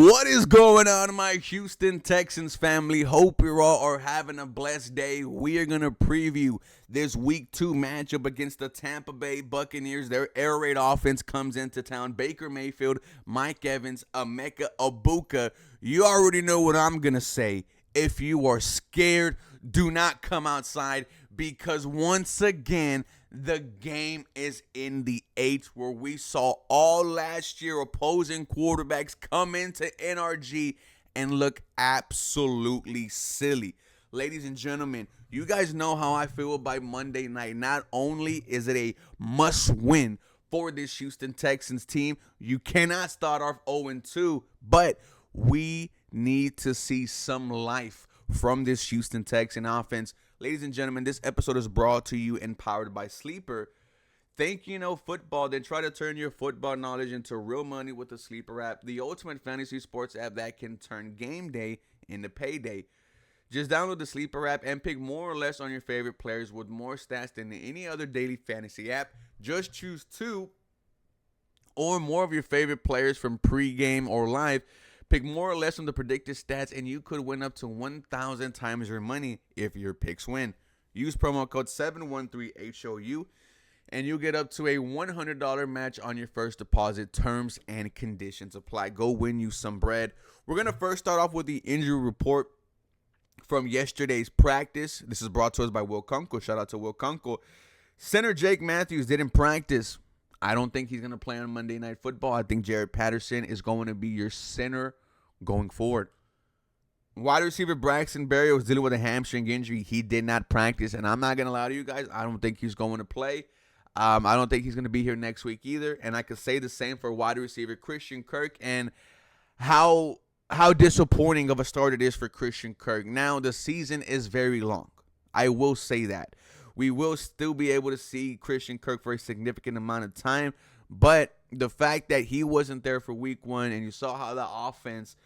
What is going on, my Houston Texans family? Hope you all are having a blessed day. We are going to preview this week 2 matchup against the Tampa Bay Buccaneers. Their air raid offense comes into town. Baker Mayfield, Mike Evans, Emeka Egbuka. You already know what I'm going to say. If you are scared, do not come outside because once again, the game is in the H, where we saw all last year opposing quarterbacks come into NRG and look absolutely silly. Ladies and gentlemen, you guys know how I feel about Monday night. Not only is it a must win for this Houston Texans team, you cannot start off 0-2, but we need to see some life from this Houston Texan offense. Ladies and gentlemen, this episode is brought to you and powered by Sleeper. Think you know football, then try to turn your football knowledge into real money with the Sleeper app, the ultimate fantasy sports app that can turn game day into payday. Just download the Sleeper app and pick more or less on your favorite players with more stats than any other daily fantasy app. Just choose 2 or more of your favorite players from pregame or live. Pick more or less from the predicted stats, and you could win up to 1,000 times your money if your picks win. Use promo code 713HOU, and you'll get up to a $100 match on your first deposit. Terms and conditions apply. Go win you some bread. We're going to first start off with the injury report from yesterday's practice. This is brought to us by Will Kunkel. Shout out to Will Kunkel. Center Jake Matthews didn't practice. I don't think he's going to play on Monday Night Football. I think Jared Patterson is going to be your center going forward. Wide receiver Braxton Berrios was dealing with a hamstring injury. He did not practice, and I'm not going to lie to you guys. I don't think he's going to play. I don't think he's going to be here next week either, and I could say the same for wide receiver Christian Kirk and how disappointing of a start it is for Christian Kirk. Now, the season is very long. I will say that. We will still be able to see Christian Kirk for a significant amount of time, but the fact that he wasn't there for week 1 and you saw how the offense,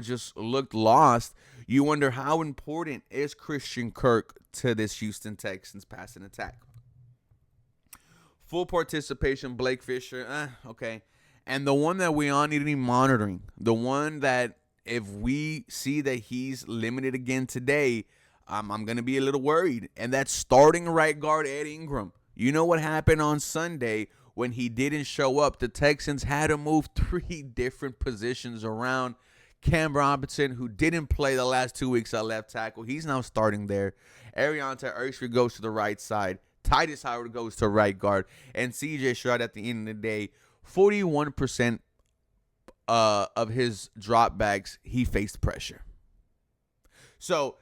just looked lost, you wonder how important is Christian Kirk to this Houston Texans passing attack. Full participation, Blake Fisher, okay. And the one that we all need to be monitoring, the one that if we see that he's limited again today, I'm going to be a little worried. And that's starting right guard Ed Ingram. You know what happened on Sunday when he didn't show up? The Texans had to move 3 different positions around. Cam Robinson, who didn't play the last 2 weeks at left tackle, he's now starting there. Ariante Ursher goes to the right side. Titus Howard goes to right guard. And C.J. Stroud at the end of the day, 41% of his dropbacks, he faced pressure. So,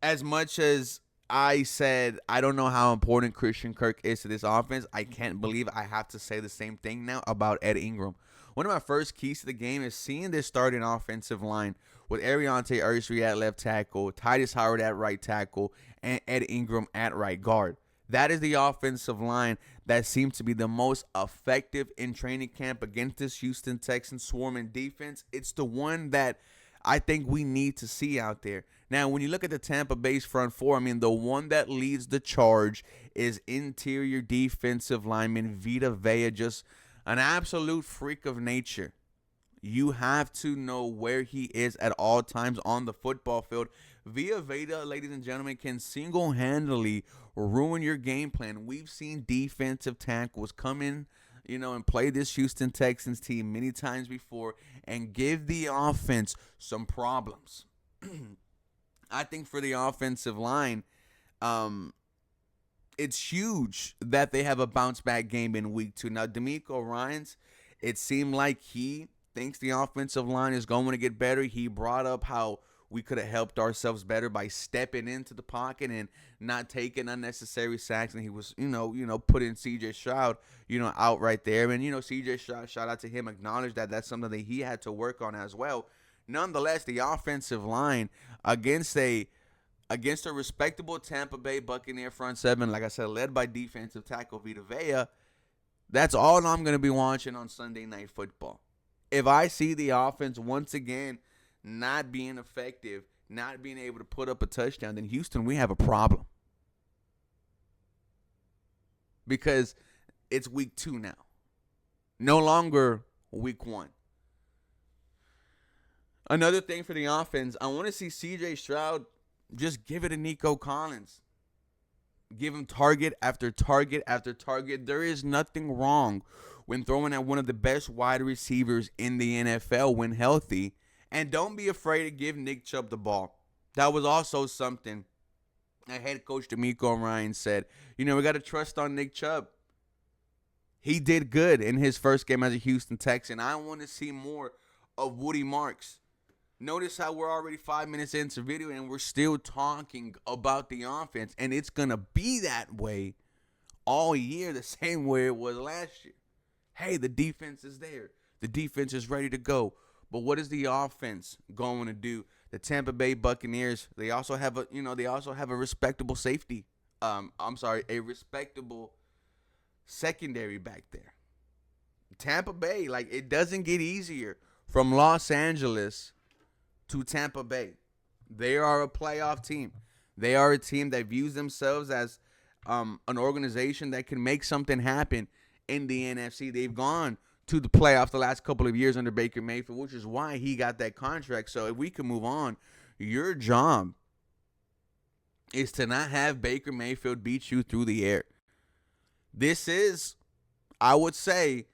as much as I said I don't know how important Christian Kirk is to this offense, I can't believe I have to say the same thing now about Ed Ingram. One of my first keys to the game is seeing this starting offensive line with Ariante Ursher at left tackle, Titus Howard at right tackle, and Ed Ingram at right guard. That is the offensive line that seems to be the most effective in training camp against this Houston Texans swarming defense. It's the one that I think we need to see out there. Now, when you look at the Tampa Bay's front 4, the one that leads the charge is interior defensive lineman Vita Vea, just an absolute freak of nature. You have to know where he is at all times on the football field. Vita Vea, ladies and gentlemen, can single-handedly ruin your game plan. We've seen defensive tackles come in, and play this Houston Texans team many times before and give the offense some problems. I think for the offensive line, it's huge that they have a bounce-back game in week 2. Now, D'Amico Ryans, it seemed like he thinks the offensive line is going to get better. He brought up how we could have helped ourselves better by stepping into the pocket and not taking unnecessary sacks. And he was, putting C.J. Stroud, out right there. And, C.J. Stroud, shout out to him, acknowledged that that's something that he had to work on as well. Nonetheless, the offensive line against a respectable Tampa Bay Buccaneer front 7, like I said, led by defensive tackle Vita Vea, that's all I'm going to be watching on Sunday Night Football. If I see the offense once again not being effective, not being able to put up a touchdown, then Houston, we have a problem. Because it's week 2 now. No longer week 1. Another thing for the offense, I want to see C.J. Stroud just give it to Nico Collins. Give him target after target after target. There is nothing wrong when throwing at one of the best wide receivers in the NFL when healthy. And don't be afraid to give Nick Chubb the ball. That was also something that head coach DeMeco Ryan said. We got to trust on Nick Chubb. He did good in his first game as a Houston Texan. I want to see more of Woody Marks. Notice how we're already 5 minutes into the video and we're still talking about the offense. And it's going to be that way all year, the same way it was last year. Hey, the defense is there. The defense is ready to go. But what is the offense going to do? The Tampa Bay Buccaneers, they also have a respectable safety. A respectable secondary back there. Tampa Bay, it doesn't get easier from Los Angeles to Tampa Bay. They are a playoff team. They are a team that views themselves as an organization that can make something happen in the NFC. They've gone to the playoffs the last couple of years under Baker Mayfield, which is why he got that contract. So if we can move on, your job is to not have Baker Mayfield beat you through the air. This is, I would say,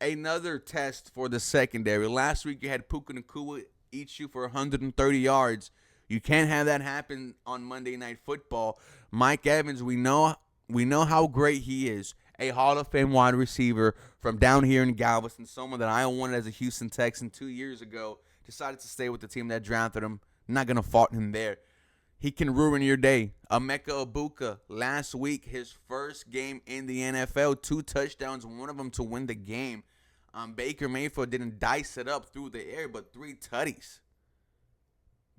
another test for the secondary. Last week you had Puka Nacua eat you for 130 yards. You can't have that happen on Monday Night Football. Mike Evans, we know how great he is. A Hall of Fame wide receiver from down here in Galveston, someone that I wanted as a Houston Texan 2 years ago, decided to stay with the team that drafted him. I'm not going to fault him there. He can ruin your day. Emeka Egbuka, last week, his first game in the NFL, 2 touchdowns, one of them to win the game. Baker Mayfield didn't dice it up through the air, but 3 tutties.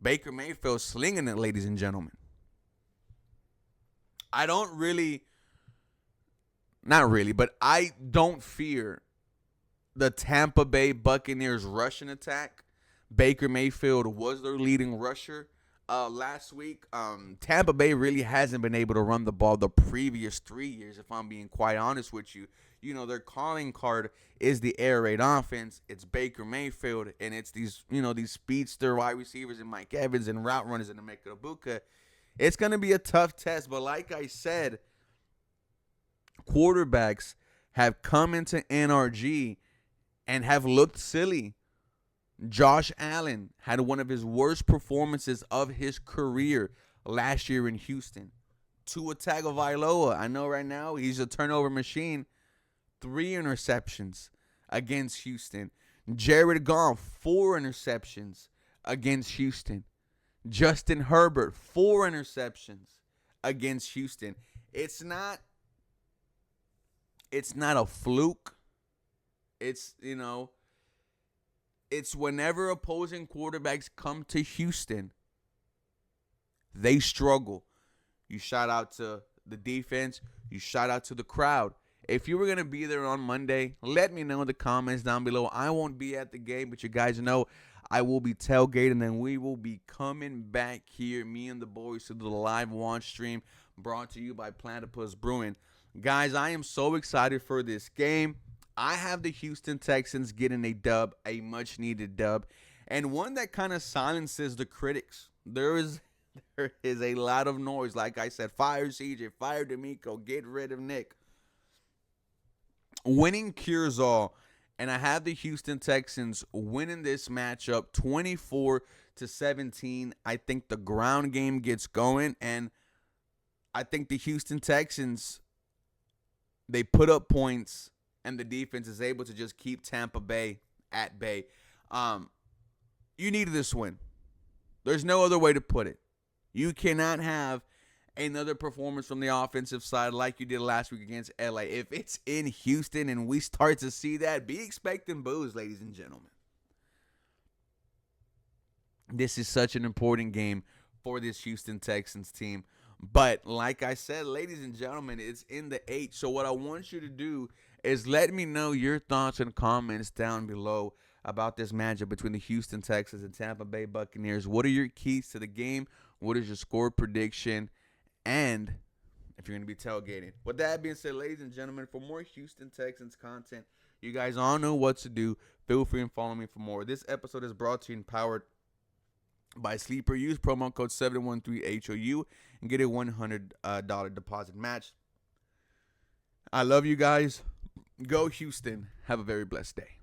Baker Mayfield slinging it, ladies and gentlemen. I don't fear the Tampa Bay Buccaneers rushing attack. Baker Mayfield was their leading rusher last week. Tampa Bay really hasn't been able to run the ball the previous 3 years, if I'm being quite honest with you. Their calling card is the air raid offense. It's Baker Mayfield, and it's these speedster wide receivers and Mike Evans and route runners and Emeka Egbuka. It's going to be a tough test, but like I said, quarterbacks have come into NRG and have looked silly. Josh Allen had one of his worst performances of his career last year in Houston. Tua Tagovailoa, I know right now he's a turnover machine. 3 interceptions against Houston. Jared Goff, 4 interceptions against Houston. Justin Herbert, 4 interceptions against Houston. It's not a fluke. It's whenever opposing quarterbacks come to Houston, they struggle. You shout out to the defense. You shout out to the crowd. If you were going to be there on Monday, let me know in the comments down below. I won't be at the game, but you guys know I will be tailgating, and we will be coming back here, me and the boys, to the live watch stream brought to you by Platypus Brewing. Guys, I am so excited for this game. I have the Houston Texans getting a dub, a much-needed dub, and one that kind of silences the critics. There is a lot of noise. Like I said, fire CJ, fire DeMeco, get rid of Nick. Winning cures all, and I have the Houston Texans winning this matchup 24-17. I think the ground game gets going, and I think the Houston Texans, they put up points, and the defense is able to just keep Tampa Bay at bay. You need this win. There's no other way to put it. You cannot have another performance from the offensive side like you did last week against LA. If it's in Houston and we start to see that, be expecting boos, ladies and gentlemen. This is such an important game for this Houston Texans team. But like I said, ladies and gentlemen, it's in the 8. So what I want you to do is let me know your thoughts and comments down below about this matchup between the Houston Texans and Tampa Bay Buccaneers. What are your keys to the game? What is your score prediction? And if you're going to be tailgating. With that being said, ladies and gentlemen, for more Houston Texans content, You guys all know what to do. Feel free and follow me for more. This episode is brought to you and powered by Sleeper. Use promo code 713HOU and get a $100 deposit match. I love you guys. Go Houston. Have a very blessed day.